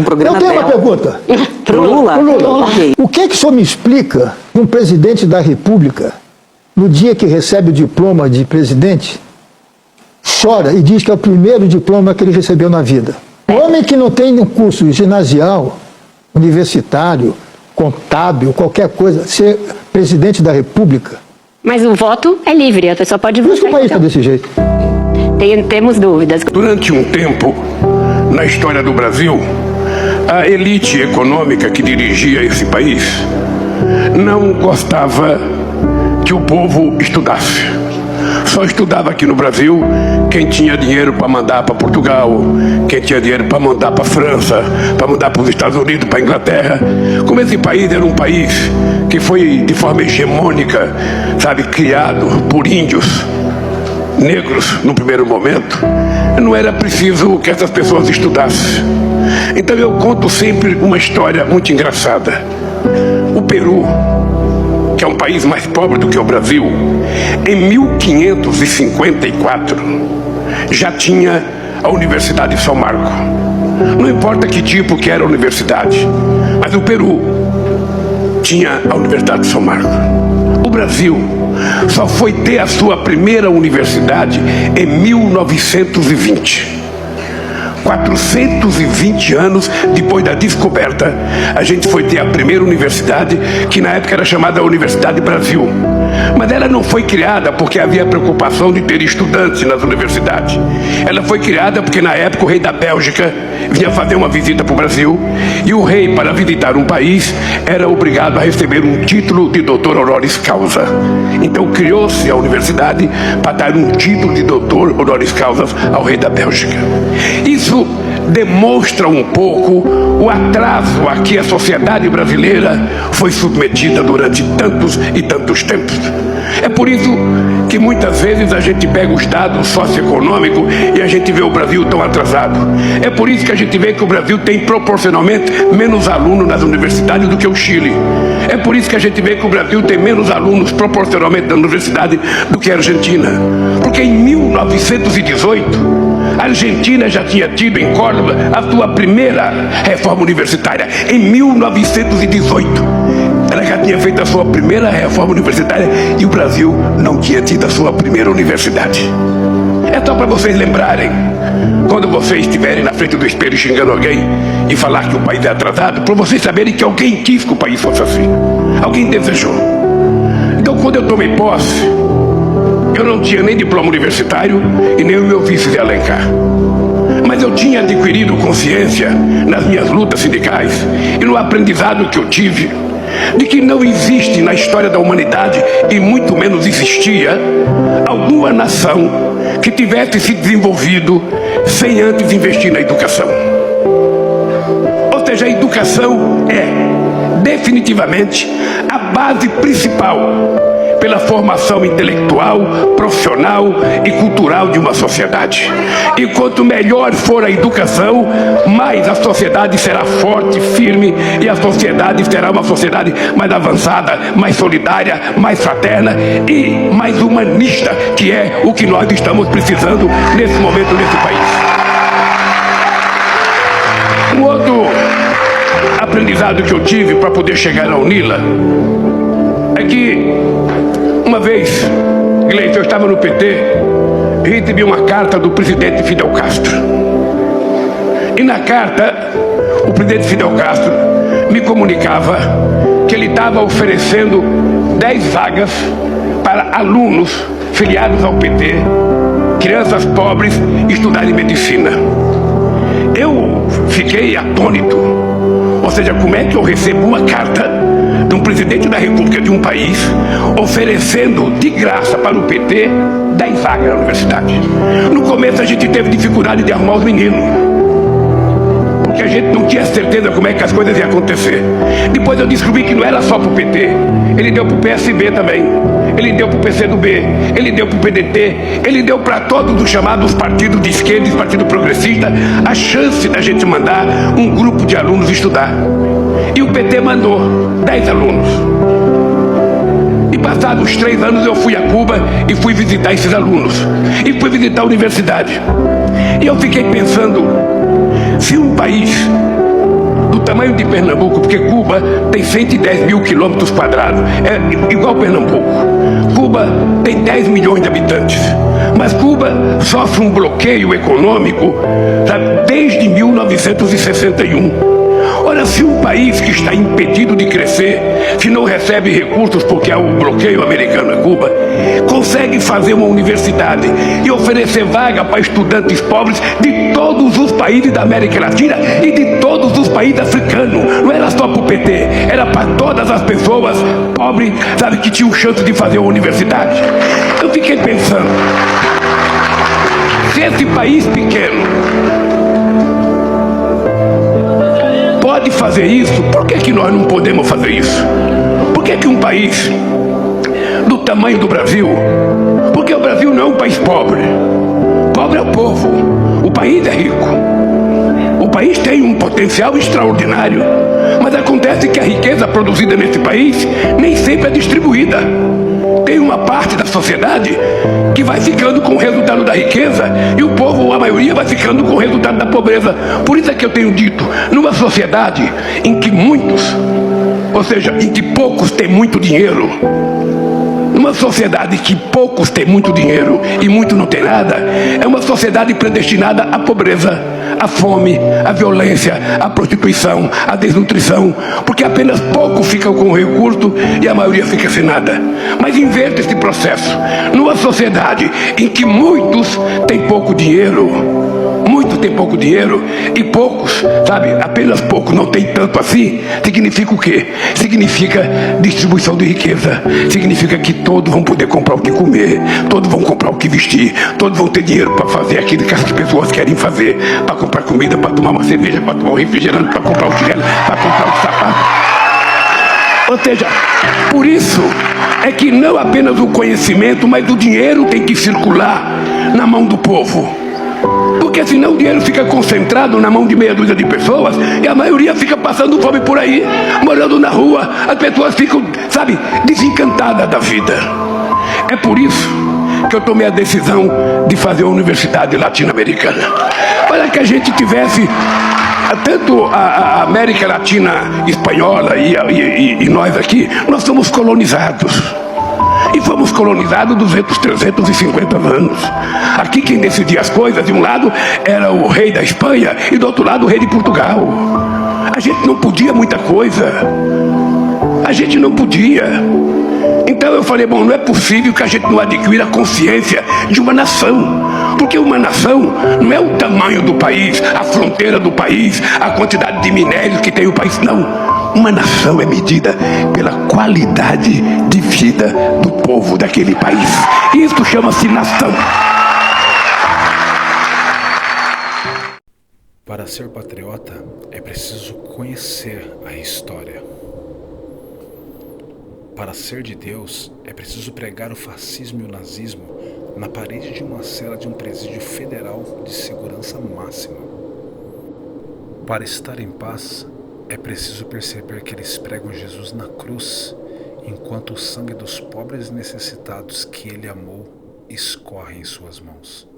Eu tenho uma pergunta. Pro Lula? Okay. O que o senhor me explica um presidente da República, no dia que recebe o diploma de presidente, chora e diz que é o primeiro diploma que ele recebeu na vida? O homem que não tem um curso ginasial, universitário, contábil, qualquer coisa, ser presidente da República. Mas o voto é livre, a pessoa pode votar. Por isso que o país está desse jeito. Temos dúvidas. Durante um tempo, na história do Brasil, a elite econômica que dirigia esse país não gostava que o povo estudasse. Só estudava aqui no Brasil quem tinha dinheiro para mandar para Portugal, quem tinha dinheiro para mandar para a França, para mandar para os Estados Unidos, para a Inglaterra. Como esse país era um país que foi de forma hegemônica, sabe, criado por índios negros no primeiro momento, não era preciso que essas pessoas estudassem. Então eu conto sempre uma história muito engraçada. O Peru, que é um país mais pobre do que o Brasil, em 1554 já tinha a Universidade de São Marco. Não importa que tipo que era a universidade, mas o Peru tinha a Universidade de São Marco. O Brasil só foi ter a sua primeira universidade em 1920. 420 anos depois da descoberta, a gente foi ter a primeira universidade, que na época era chamada Universidade Brasil. Mas ela não foi criada porque havia preocupação de ter estudantes nas universidades. Ela foi criada porque na época o rei da Bélgica vinha fazer uma visita para o Brasil, e o rei, para visitar um país, era obrigado a receber um título de doutor honoris causa. Então criou-se a universidade para dar um título de doutor honoris causa ao rei da Bélgica. Isso demonstra um pouco o atraso a que a sociedade brasileira foi submetida durante tantos e tantos tempos. É por isso que muitas vezes a gente pega os dados socioeconômicos e a gente vê o Brasil tão atrasado. É por isso que a gente vê que o Brasil tem proporcionalmente menos alunos nas universidades do que o Chile. É por isso que a gente vê que o Brasil tem menos alunos proporcionalmente na universidade do que a Argentina. Porque em 1918, a Argentina já tinha tido em Córdoba a sua primeira reforma universitária. Em 1918, ela já tinha feito a sua primeira reforma universitária e o Brasil não tinha tido a sua primeira universidade. É só para vocês lembrarem, quando vocês estiverem na frente do espelho xingando alguém e falar que o país é atrasado, para vocês saberem que alguém quis que o país fosse assim. Alguém desejou. Então, quando eu tomei posse, eu não tinha nem diploma universitário e nem o meu vice de Alencar. Mas eu tinha adquirido consciência nas minhas lutas sindicais e no aprendizado que eu tive de que não existe na história da humanidade, e muito menos existia, alguma nação que tivesse se desenvolvido sem antes investir na educação. Ou seja, a educação é definitivamente a base principal pela formação intelectual, profissional e cultural de uma sociedade. E quanto melhor for a educação, mais a sociedade será forte, firme, e a sociedade será uma sociedade mais avançada, mais solidária, mais fraterna e mais humanista, que é o que nós estamos precisando nesse momento nesse país. Um outro aprendizado que eu tive para poder chegar à UNILA é que uma vez, Gleice, eu estava no PT e recebi uma carta do presidente Fidel Castro. E na carta, o presidente Fidel Castro me comunicava que ele estava oferecendo 10 vagas para alunos filiados ao PT, crianças pobres, estudarem medicina. Eu fiquei atônito. Ou seja, como é que eu recebo uma carta de um presidente da República de um país oferecendo de graça para o PT 10 vagas na universidade? No começo a gente teve dificuldade de arrumar os meninos, porque a gente não tinha certeza como é que as coisas iam acontecer. Depois eu descobri que não era só para o PT, ele deu para o PSB também, ele deu para o PCdoB, ele deu para o PDT, ele deu para todos os chamados partidos de esquerda e partido progressista a chance da gente mandar um grupo de alunos estudar. E o PT mandou 10 alunos. E passados 3 anos eu fui a Cuba e fui visitar esses alunos. E fui visitar a universidade. E eu fiquei pensando, se um país de Pernambuco, porque Cuba tem 110 mil quilômetros quadrados, é igual Pernambuco. Cuba tem 10 milhões de habitantes, mas Cuba sofre um bloqueio econômico, sabe, desde 1961. Ora, se um país que está impedido de crescer, se não recebe recursos porque há o bloqueio americano a Cuba, consegue fazer uma universidade e oferecer vaga para estudantes pobres de todos os países da América Latina e de todos os países africanos, não era só para o PT, era para todas as pessoas pobres, sabe, que tinham chance de fazer uma universidade. Eu fiquei pensando, se esse país pequeno pode fazer isso, por que nós não podemos fazer isso? Por que um país do tamanho do Brasil, porque o Brasil não é um país pobre, pobre é o povo, o país é rico, o país tem um potencial extraordinário, mas acontece que a riqueza produzida nesse país nem sempre é distribuída. Tem uma parte da sociedade que vai ficando com o resultado da riqueza e o povo, ou a maioria, vai ficando com o resultado da pobreza. Por isso é que eu tenho dito, numa sociedade em que muitos, ou seja, em que poucos têm muito dinheiro, numa sociedade que poucos têm muito dinheiro e muito não tem nada, é uma sociedade predestinada à pobreza, à fome, à violência, à prostituição, à desnutrição, porque apenas poucos ficam com o recurso e a maioria fica sem nada. Mas inverta esse processo. Numa sociedade em que muitos têm pouco dinheiro, e poucos, sabe, apenas poucos não tem tanto assim, significa o quê? Significa distribuição de riqueza, significa que todos vão poder comprar o que comer, todos vão comprar o que vestir, todos vão ter dinheiro para fazer aquilo que as pessoas querem fazer, para comprar comida, para tomar uma cerveja, para tomar um refrigerante, para comprar um chinelo, para comprar um sapato. Ou seja, por isso é que não apenas o conhecimento, mas o dinheiro tem que circular na mão do povo. Porque senão o dinheiro fica concentrado na mão de meia dúzia de pessoas e a maioria fica passando fome por aí, morando na rua. As pessoas ficam, sabe, desencantadas da vida. É por isso que eu tomei a decisão de fazer a Universidade Latino-Americana, para que a gente tivesse tanto a América Latina espanhola e nós aqui, nós somos colonizados. E fomos colonizados 200, 350 anos. Aqui quem decidia as coisas, de um lado era o rei da Espanha e do outro lado o rei de Portugal. A gente não podia muita coisa. A gente não podia. Então eu falei, bom, não é possível que a gente não adquira a consciência de uma nação. Porque uma nação não é o tamanho do país, a fronteira do país, a quantidade de minérios que tem o país, não. Uma nação é medida pela qualidade de vida do povo daquele país. Isso chama-se nação. Para ser patriota, é preciso conhecer a história. Para ser de Deus, é preciso pregar o fascismo e o nazismo na parede de uma cela de um presídio federal de segurança máxima. Para estar em paz, é preciso perceber que eles pregam Jesus na cruz, enquanto o sangue dos pobres necessitados que ele amou escorre em suas mãos.